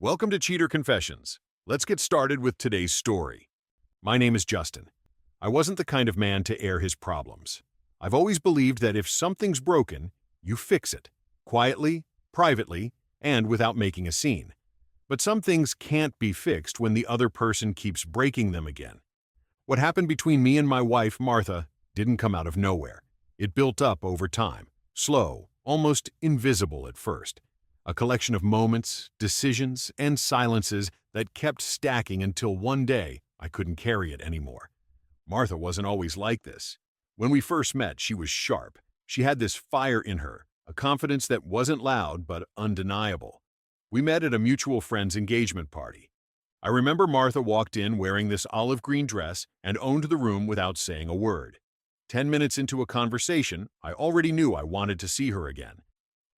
Welcome to Cheater Confessions. Let's get started with today's story. My name is Justin. I wasn't the kind of man to air his problems. I've always believed that if something's broken, you fix it. Quietly, privately, and without making a scene. But some things can't be fixed when the other person keeps breaking them again. What happened between me and my wife, Martha, didn't come out of nowhere. It built up over time, slow, almost invisible at first. A collection of moments, decisions, and silences that kept stacking until one day I couldn't carry it anymore. Martha wasn't always like this. When we first met, she was sharp. She had this fire in her, a confidence that wasn't loud but undeniable. We met at a mutual friend's engagement party. I remember Martha walked in wearing this olive green dress and owned the room without saying a word. 10 minutes into a conversation, I already knew I wanted to see her again.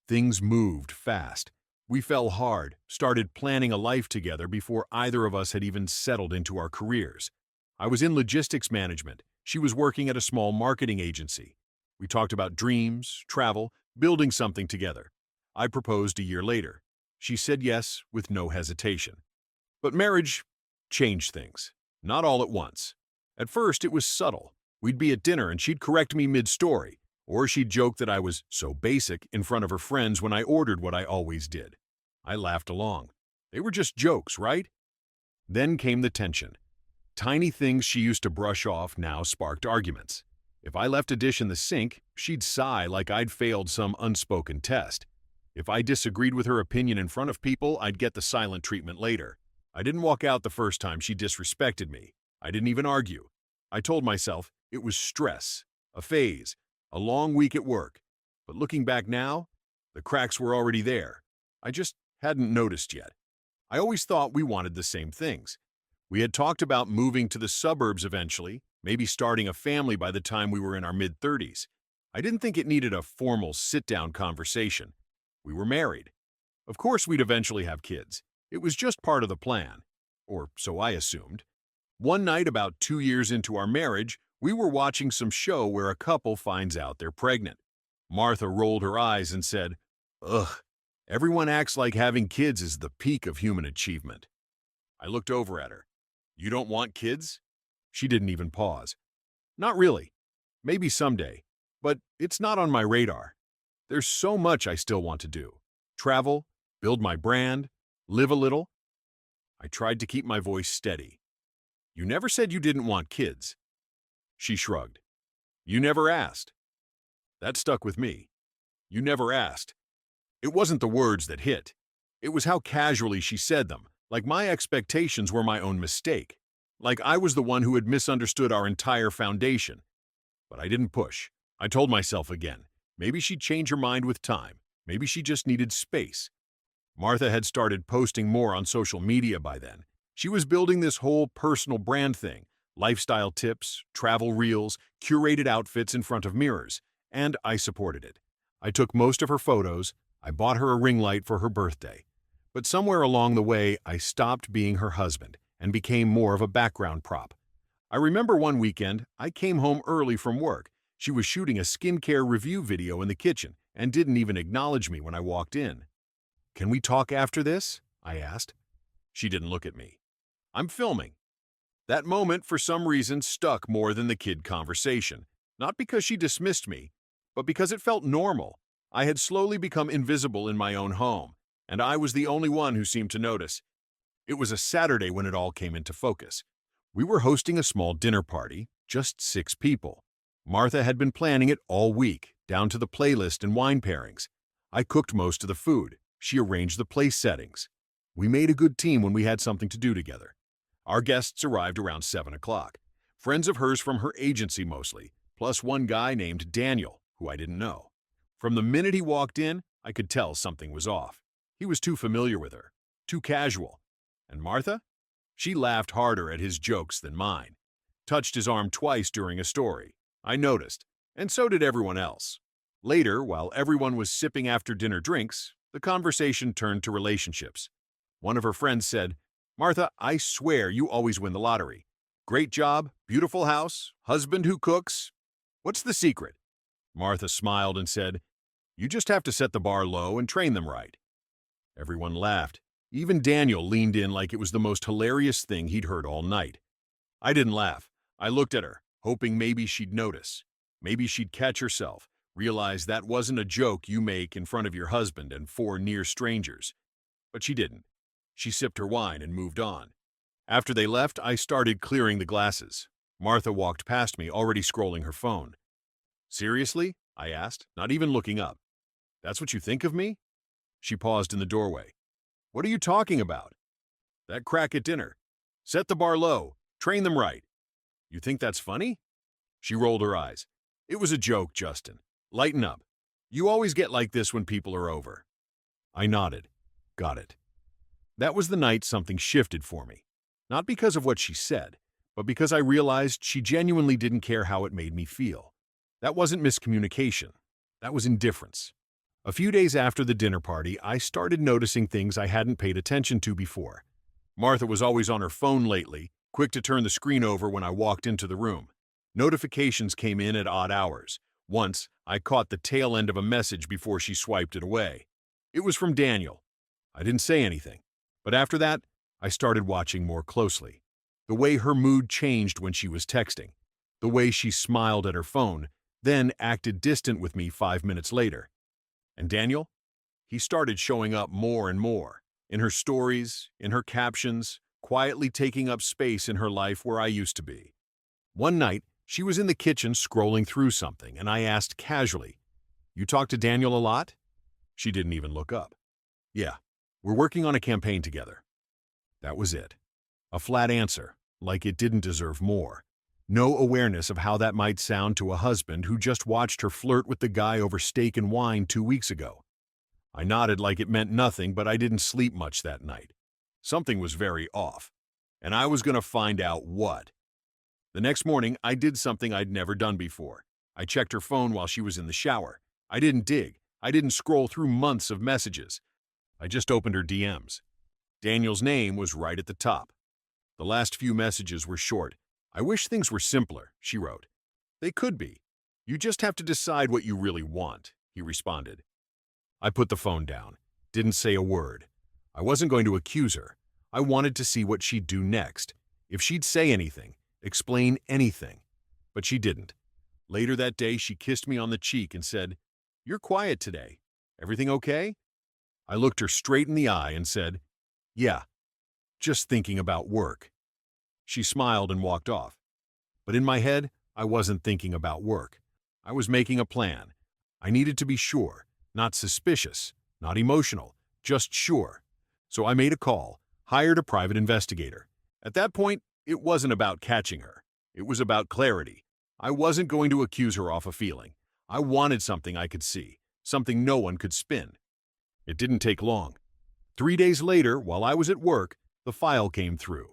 Things moved fast. We fell hard, started planning a life together before either of us had even settled into our careers. I was in logistics management. She was working at a small marketing agency. We talked about dreams, travel, building something together. I proposed a year later. She said yes with no hesitation. But marriage changed things. Not all at once. At first, it was subtle. We'd be at dinner and she'd correct me mid-story. Or she'd joke that I was so basic in front of her friends when I ordered what I always did. I laughed along. They were just jokes, right? Then came the tension. Tiny things she used to brush off now sparked arguments. If I left a dish in the sink, she'd sigh like I'd failed some unspoken test. If I disagreed with her opinion in front of people, I'd get the silent treatment later. I didn't walk out the first time she disrespected me. I didn't even argue. I told myself it was stress, a phase, a long week at work. But looking back now, the cracks were already there. I just hadn't noticed yet. I always thought we wanted the same things. We had talked about moving to the suburbs eventually, maybe starting a family by the time we were in our mid-30s. I didn't think it needed a formal sit-down conversation. We were married. Of course we'd eventually have kids. It was just part of the plan. Or so I assumed. One night, about 2 years into our marriage, we were watching some show where a couple finds out they're pregnant. Martha rolled her eyes and said, "Ugh, everyone acts like having kids is the peak of human achievement." I looked over at her. "You don't want kids?" She didn't even pause. "Not really. Maybe someday. But it's not on my radar. There's so much I still want to do. Travel, build my brand, live a little." I tried to keep my voice steady. "You never said you didn't want kids." She shrugged. "You never asked." That stuck with me. You never asked. It wasn't the words that hit. It was how casually she said them, like my expectations were my own mistake. Like I was the one who had misunderstood our entire foundation. But I didn't push. I told myself again, maybe she'd change her mind with time. Maybe she just needed space. Martha had started posting more on social media by then. She was building this whole personal brand thing. Lifestyle tips, travel reels, curated outfits in front of mirrors, and I supported it. I took most of her photos. I bought her a ring light for her birthday. But somewhere along the way, I stopped being her husband and became more of a background prop. I remember one weekend, I came home early from work. She was shooting a skincare review video in the kitchen and didn't even acknowledge me when I walked in. "Can we talk after this?" I asked. She didn't look at me. "I'm filming." That moment, for some reason, stuck more than the kid conversation. Not because she dismissed me, but because it felt normal. I had slowly become invisible in my own home, and I was the only one who seemed to notice. It was a Saturday when it all came into focus. We were hosting a small dinner party, just 6 people. Martha had been planning it all week, down to the playlist and wine pairings. I cooked most of the food. She arranged the place settings. We made a good team when we had something to do together. Our guests arrived around 7 o'clock. Friends of hers from her agency mostly, plus one guy named Daniel, who I didn't know. From the minute he walked in, I could tell something was off. He was too familiar with her, too casual. And Martha? She laughed harder at his jokes than mine. Touched his arm twice during a story. I noticed, and so did everyone else. Later, while everyone was sipping after-dinner drinks, the conversation turned to relationships. One of her friends said, "Martha, I swear you always win the lottery. Great job, beautiful house, husband who cooks. What's the secret?" Martha smiled and said, "You just have to set the bar low and train them right." Everyone laughed. Even Daniel leaned in like it was the most hilarious thing he'd heard all night. I didn't laugh. I looked at her, hoping maybe she'd notice. Maybe she'd catch herself, realize that wasn't a joke you make in front of your husband and four near strangers. But she didn't. She sipped her wine and moved on. After they left, I started clearing the glasses. Martha walked past me, already scrolling her phone. "Seriously?" I asked, not even looking up. "That's what you think of me?" She paused in the doorway. "What are you talking about?" "That crack at dinner. Set the bar low. Train them right." "You think that's funny?" She rolled her eyes. "It was a joke, Justin. Lighten up. You always get like this when people are over." I nodded. Got it. That was the night something shifted for me. Not because of what she said, but because I realized she genuinely didn't care how it made me feel. That wasn't miscommunication. That was indifference. A few days after the dinner party, I started noticing things I hadn't paid attention to before. Martha was always on her phone lately, quick to turn the screen over when I walked into the room. Notifications came in at odd hours. Once, I caught the tail end of a message before she swiped it away. It was from Daniel. I didn't say anything. But after that, I started watching more closely. The way her mood changed when she was texting. The way she smiled at her phone, then acted distant with me 5 minutes later. And Daniel? He started showing up more and more. In her stories, in her captions, quietly taking up space in her life where I used to be. One night, she was in the kitchen scrolling through something, and I asked casually, "You talk to Daniel a lot?" She didn't even look up. "Yeah, we're working on a campaign together." That was it. A flat answer, like it didn't deserve more. No awareness of how that might sound to a husband who just watched her flirt with the guy over steak and wine 2 weeks ago. I nodded like it meant nothing, but I didn't sleep much that night. Something was very off, and I was going to find out what. The next morning, I did something I'd never done before. I checked her phone while she was in the shower. I didn't dig. I didn't scroll through months of messages. I just opened her DMs. Daniel's name was right at the top. The last few messages were short. "I wish things were simpler," she wrote. "They could be. You just have to decide what you really want," he responded. I put the phone down. Didn't say a word. I wasn't going to accuse her. I wanted to see what she'd do next. If she'd say anything, explain anything. But she didn't. Later that day, she kissed me on the cheek and said, "You're quiet today. Everything okay?" I looked her straight in the eye and said, "Yeah, just thinking about work." She smiled and walked off. But in my head, I wasn't thinking about work. I was making a plan. I needed to be sure, not suspicious, not emotional, just sure. So I made a call, hired a private investigator. At that point, it wasn't about catching her. It was about clarity. I wasn't going to accuse her off a feeling. I wanted something I could see, something no one could spin. It didn't take long. 3 days later, while I was at work, the file came through.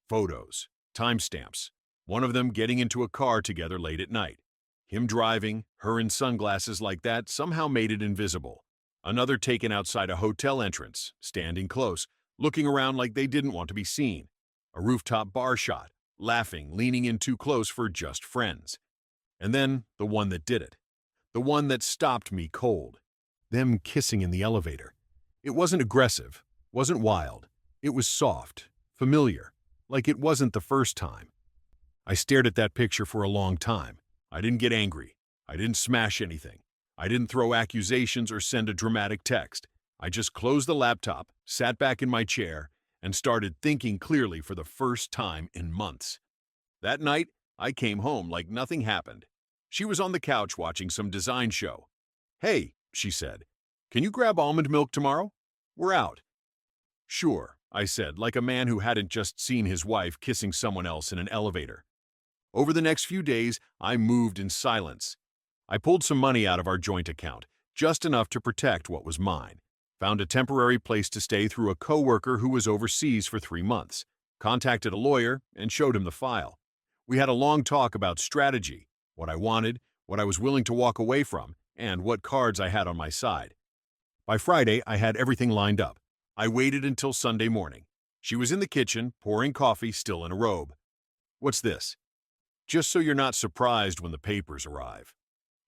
Photos, timestamps, one of them getting into a car together late at night. Him driving, her in sunglasses like that somehow made it invisible. Another taken outside a hotel entrance, standing close, looking around like they didn't want to be seen. A rooftop bar shot, laughing, leaning in too close for just friends. And then the one that did it. The one that stopped me cold. Them kissing in the elevator. It wasn't aggressive, wasn't wild. It was soft, familiar, like it wasn't the first time. I stared at that picture for a long time. I didn't get angry. I didn't smash anything. I didn't throw accusations or send a dramatic text. I just closed the laptop, sat back in my chair, and started thinking clearly for the first time in months. That night, I came home like nothing happened. She was on the couch watching some design show. "Hey," she said, "can you grab almond milk tomorrow? We're out." "Sure," I said, like a man who hadn't just seen his wife kissing someone else in an elevator. Over the next few days, I moved in silence. I pulled some money out of our joint account, just enough to protect what was mine. Found a temporary place to stay through a coworker who was overseas for 3 months. Contacted a lawyer and showed him the file. We had a long talk about strategy, what I wanted, what I was willing to walk away from, and what cards I had on my side. By Friday, I had everything lined up. I waited until Sunday morning. She was in the kitchen, pouring coffee, still in a robe. "What's this?" "Just so you're not surprised when the papers arrive."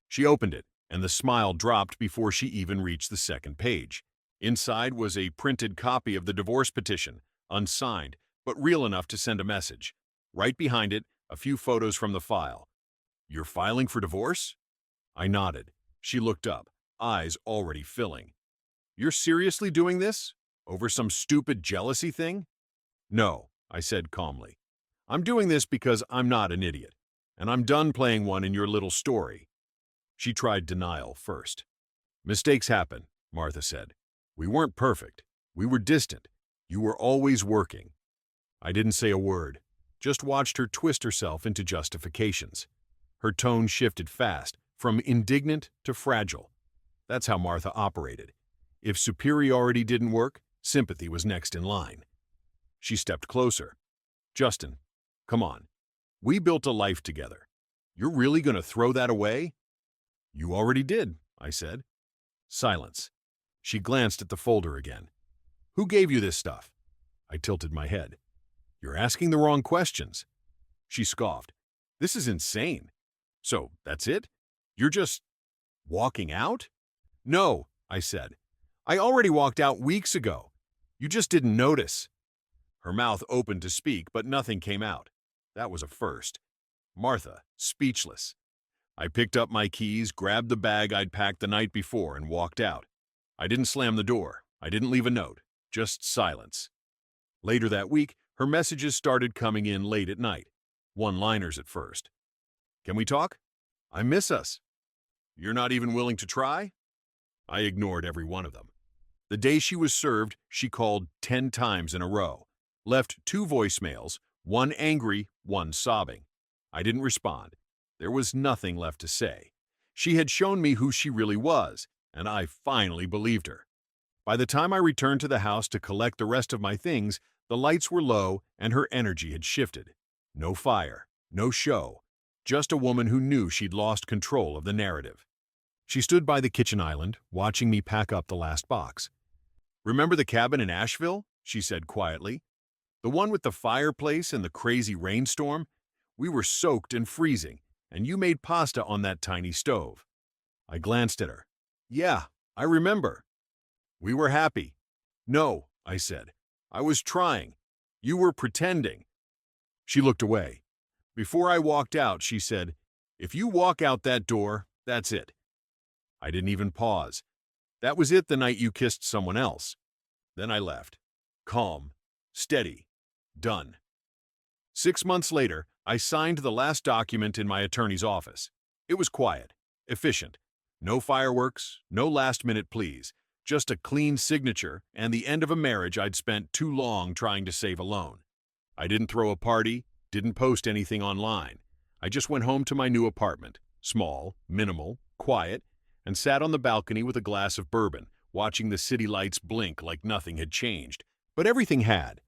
She opened it, and the smile dropped before she even reached the second page. Inside was a printed copy of the divorce petition, unsigned, but real enough to send a message. Right behind it, a few photos from the file. "You're filing for divorce?" I nodded. She looked up, eyes already filling. "You're seriously doing this? Over some stupid jealousy thing?" "No," I said calmly. "I'm doing this because I'm not an idiot, and I'm done playing one in your little story." She tried denial first. "Mistakes happen," Martha said. "We weren't perfect. We were distant. You were always working." I didn't say a word, just watched her twist herself into justifications. Her tone shifted fast, from indignant to fragile. That's how Martha operated. If superiority didn't work, sympathy was next in line. She stepped closer. "Justin, come on. We built a life together. You're really going to throw that away?" "You already did," I said. Silence. She glanced at the folder again. "Who gave you this stuff?" I tilted my head. "You're asking the wrong questions." She scoffed. "This is insane. So, that's it? You're just walking out?" "No," I said. "I already walked out weeks ago. You just didn't notice." Her mouth opened to speak, but nothing came out. That was a first. Martha, speechless. I picked up my keys, grabbed the bag I'd packed the night before, and walked out. I didn't slam the door. I didn't leave a note. Just silence. Later that week, her messages started coming in late at night. One-liners at first. "Can we talk? I miss us." "You're not even willing to try?" I ignored every one of them. The day she was served, she called 10 times in a row. Left 2 voicemails, one angry, one sobbing. I didn't respond. There was nothing left to say. She had shown me who she really was, and I finally believed her. By the time I returned to the house to collect the rest of my things, the lights were low and her energy had shifted. No fire, no show, just a woman who knew she'd lost control of the narrative. She stood by the kitchen island, watching me pack up the last box. "Remember the cabin in Asheville?" she said quietly. "The one with the fireplace and the crazy rainstorm? We were soaked and freezing, and you made pasta on that tiny stove." I glanced at her. "Yeah, I remember." "We were happy." "No," I said. "I was trying. You were pretending." She looked away. Before I walked out, she said, "If you walk out that door, that's it." I didn't even pause. "That was it the night you kissed someone else." Then I left. Calm, steady, done. 6 months later, I signed the last document in my attorney's office. It was quiet, efficient. No fireworks, no last-minute pleas, just a clean signature and the end of a marriage I'd spent too long trying to save alone. I didn't throw a party, didn't post anything online. I just went home to my new apartment, small, minimal, quiet, and sat on the balcony with a glass of bourbon, watching the city lights blink like nothing had changed. But everything had.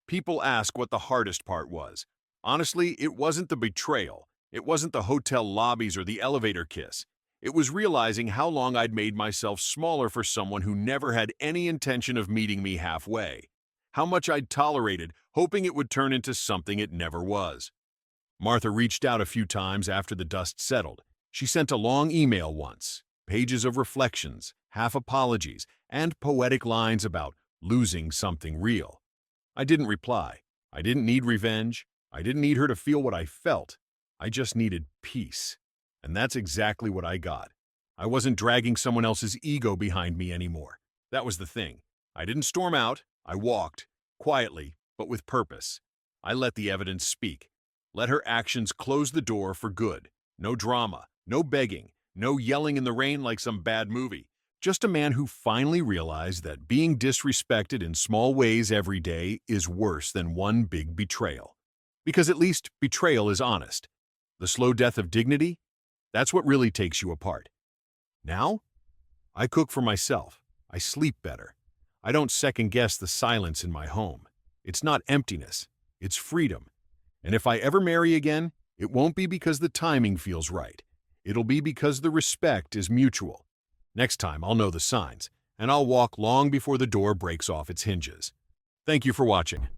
People ask what the hardest part was. Honestly, it wasn't the betrayal. It wasn't the hotel lobbies or the elevator kiss. It was realizing how long I'd made myself smaller for someone who never had any intention of meeting me halfway. How much I'd tolerated, hoping it would turn into something it never was. Martha reached out a few times after the dust settled. She sent a long email once, pages of reflections, half apologies, and poetic lines about losing something real. I didn't reply. I didn't need revenge. I didn't need her to feel what I felt. I just needed peace. And that's exactly what I got. I wasn't dragging someone else's ego behind me anymore. That was the thing. I didn't storm out. I walked, quietly, but with purpose. I let the evidence speak. Let her actions close the door for good. No drama, no begging, no yelling in the rain like some bad movie. Just a man who finally realized that being disrespected in small ways every day is worse than one big betrayal. Because at least betrayal is honest. The slow death of dignity? That's what really takes you apart. Now, I cook for myself. I sleep better. I don't second-guess the silence in my home. It's not emptiness. It's freedom. And if I ever marry again, it won't be because the timing feels right. It'll be because the respect is mutual. Next time, I'll know the signs, and I'll walk long before the door breaks off its hinges. Thank you for watching.